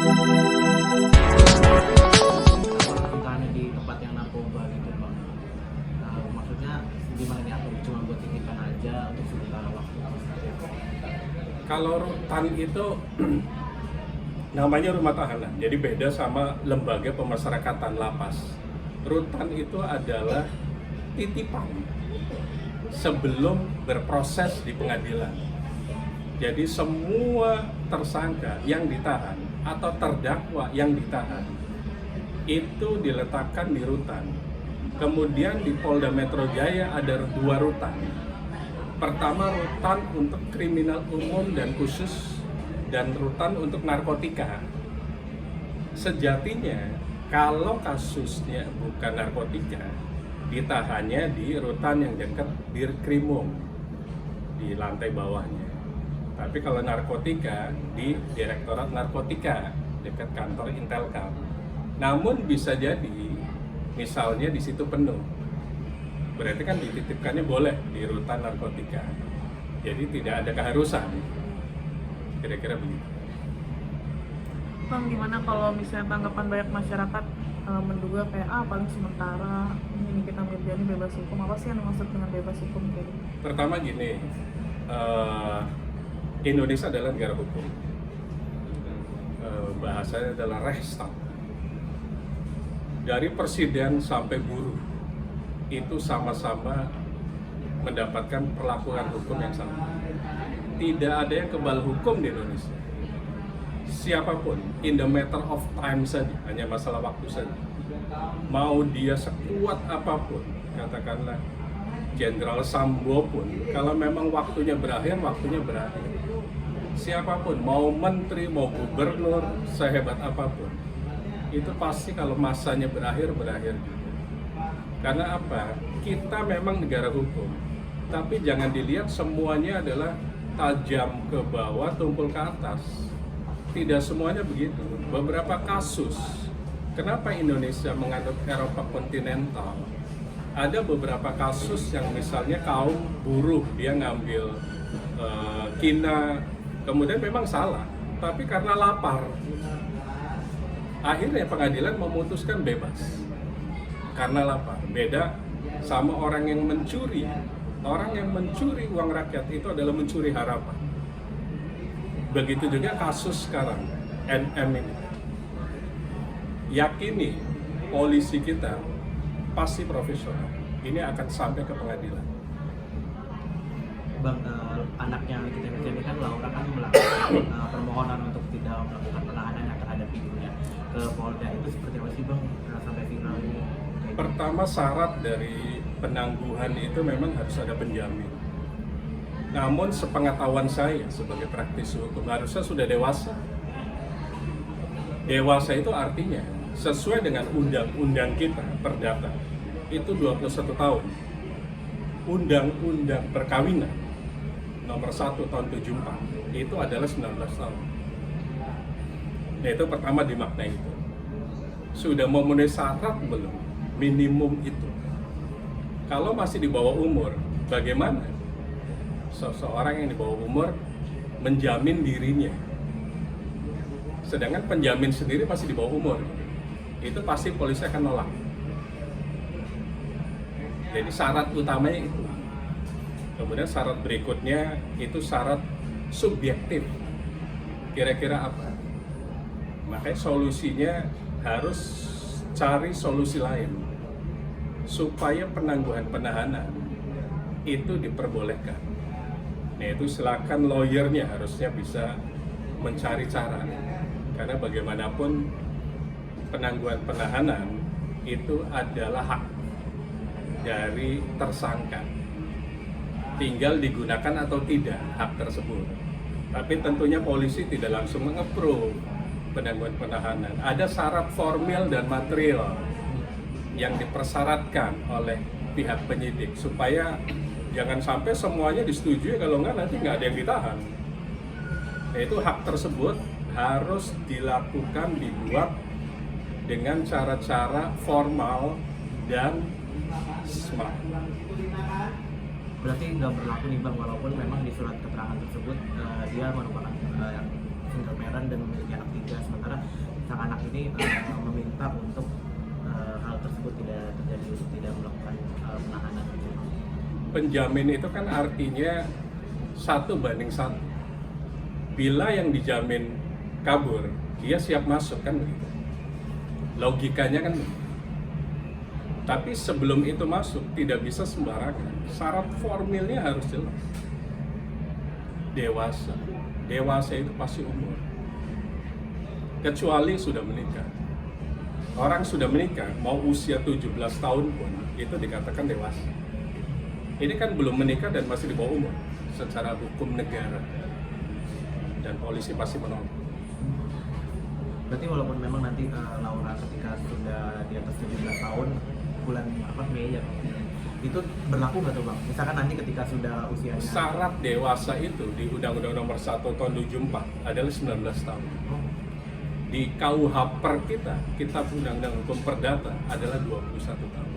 Permintaannya di tempat yang narkoba gitu bang. Maksudnya gimana nih, atau cuma buat titipan aja untuk sementara waktu? Kalau rutan itu namanya rumah tahanan, jadi beda sama lembaga pemasyarakatan lapas. Rutan itu adalah titipan sebelum berproses di pengadilan. Jadi semua tersangka yang ditahan atau terdakwa yang ditahan itu diletakkan di rutan. Kemudian di Polda Metro Jaya ada 2 rutan. Pertama, rutan untuk kriminal umum dan khusus, dan rutan untuk narkotika. Sejatinya kalau kasusnya bukan narkotika, ditahannya di rutan yang dekat Dirkrimum di lantai bawahnya. Tapi kalau narkotika di Direktorat Narkotika dekat kantor Intelkam. Namun bisa jadi misalnya di situ penuh, berarti kan dititipkannya boleh di rutan narkotika. Jadi tidak ada keharusan, kira-kira begitu. Bang, gimana kalau misalnya tanggapan banyak masyarakat menduga kayak paling sementara ini kita menjadi bebas hukum? Apa sih yang dimaksud dengan bebas hukum kayak gitu? Pertama gini, Indonesia adalah negara hukum. Bahasanya adalah Rechtsstaat. Dari presiden sampai buruh itu sama-sama mendapatkan perlakuan hukum yang sama. Tidak ada yang kebal hukum di Indonesia. Siapapun, in the matter of time saja, hanya masalah waktu saja. Mau dia sekuat apapun, katakanlah Jenderal Sambo pun, kalau memang waktunya berakhir, waktunya berakhir. Siapapun, mau menteri, mau gubernur, sehebat apapun, itu pasti kalau masanya berakhir, berakhir juga. Karena apa? Kita memang negara hukum, tapi jangan dilihat semuanya adalah tajam ke bawah, tumpul ke atas. Tidak semuanya begitu. Beberapa kasus, kenapa Indonesia menganut Eropa kontinental? Ada beberapa kasus yang misalnya kaum buruh, dia ngambil kina, kemudian memang salah, tapi karena lapar, akhirnya pengadilan memutuskan bebas karena lapar. Beda sama orang yang mencuri. Orang yang mencuri uang rakyat itu adalah mencuri harapan. Begitu juga kasus sekarang, NM ini. Yakini polisi kita pasti profesional. Ini akan sampai ke pengadilan. Bang, anaknya kita ini kan Laura kan melakukan permohonan untuk tidak melakukan penahanan yang terhadap ibunya ke Polda. Itu seperti apa sih bang sampai final ini? Pertama, syarat dari penangguhan itu memang harus ada penjamin. Namun sepengetahuan saya sebagai praktisi hukum, harusnya sudah dewasa. Dewasa itu artinya sesuai dengan undang-undang kita, perdata, itu 21 tahun. Undang-undang perkawinan nomor 1 tahun 74 itu adalah 19 tahun. Nah, itu pertama dimaknai itu. Sudah memenuhi syarat belum? Minimum itu. Kalau masih di bawah umur, bagaimana seseorang yang di bawah umur menjamin dirinya? Sedangkan penjamin sendiri masih di bawah umur, itu pasti polisi akan nolak. Jadi syarat utamanya itu. Kemudian syarat berikutnya itu syarat subjektif. Kira-kira apa? Makanya solusinya harus cari solusi lain supaya penangguhan penahanan itu diperbolehkan. Nah, itu silakan lawyernya harusnya bisa mencari cara. Karena bagaimanapun penangguhan penahanan itu adalah hak dari tersangka. Tinggal digunakan atau tidak hak tersebut. Tapi tentunya polisi tidak langsung meng-approve penangguhan penahanan. Ada syarat formil dan material yang dipersyaratkan oleh pihak penyidik supaya jangan sampai semuanya disetujui, kalau nggak nanti nggak ada yang ditahan. Nah, itu hak tersebut harus dilakukan, dibuat dengan cara-cara formal dan smart. Berarti nggak berlaku nih bang, walaupun memang di surat keterangan tersebut dia merupakan yang single parent pacaran dan memiliki anak 3, sementara sang anak ini meminta untuk hal tersebut tidak terjadi, untuk tidak melakukan penahanan. Penjamin itu kan artinya 1:1. Bila yang dijamin kabur, dia siap masuk kan begitu. Logikanya kan begitu. Tapi sebelum itu masuk tidak bisa sembarangan. Syarat formilnya harus jelas. Dewasa. Dewasa itu pasti umur. Kecuali sudah menikah. Orang sudah menikah, mau usia 17 tahun pun itu dikatakan dewasa. Ini kan belum menikah dan masih di bawah umur secara hukum negara. Dan polisi pasti menolak. Berarti walaupun memang nanti Laura ketika sudah di atas 17 tahun, bulan Mei ya, itu berlaku nggak tuh Bang? Misalkan nanti ketika sudah usianya... Syarat dewasa itu di Undang-Undang Nomor 1 Tahun 74 adalah 19 tahun. Oh, Di KUH per kita, Kitab Undang-Undang Hukum Perdata adalah 21 tahun.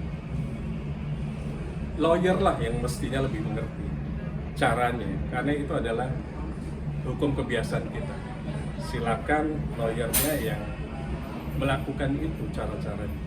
Lawyer lah yang mestinya lebih mengerti caranya, karena itu adalah hukum kebiasaan kita. Silakan lawyernya yang melakukan itu cara-caranya.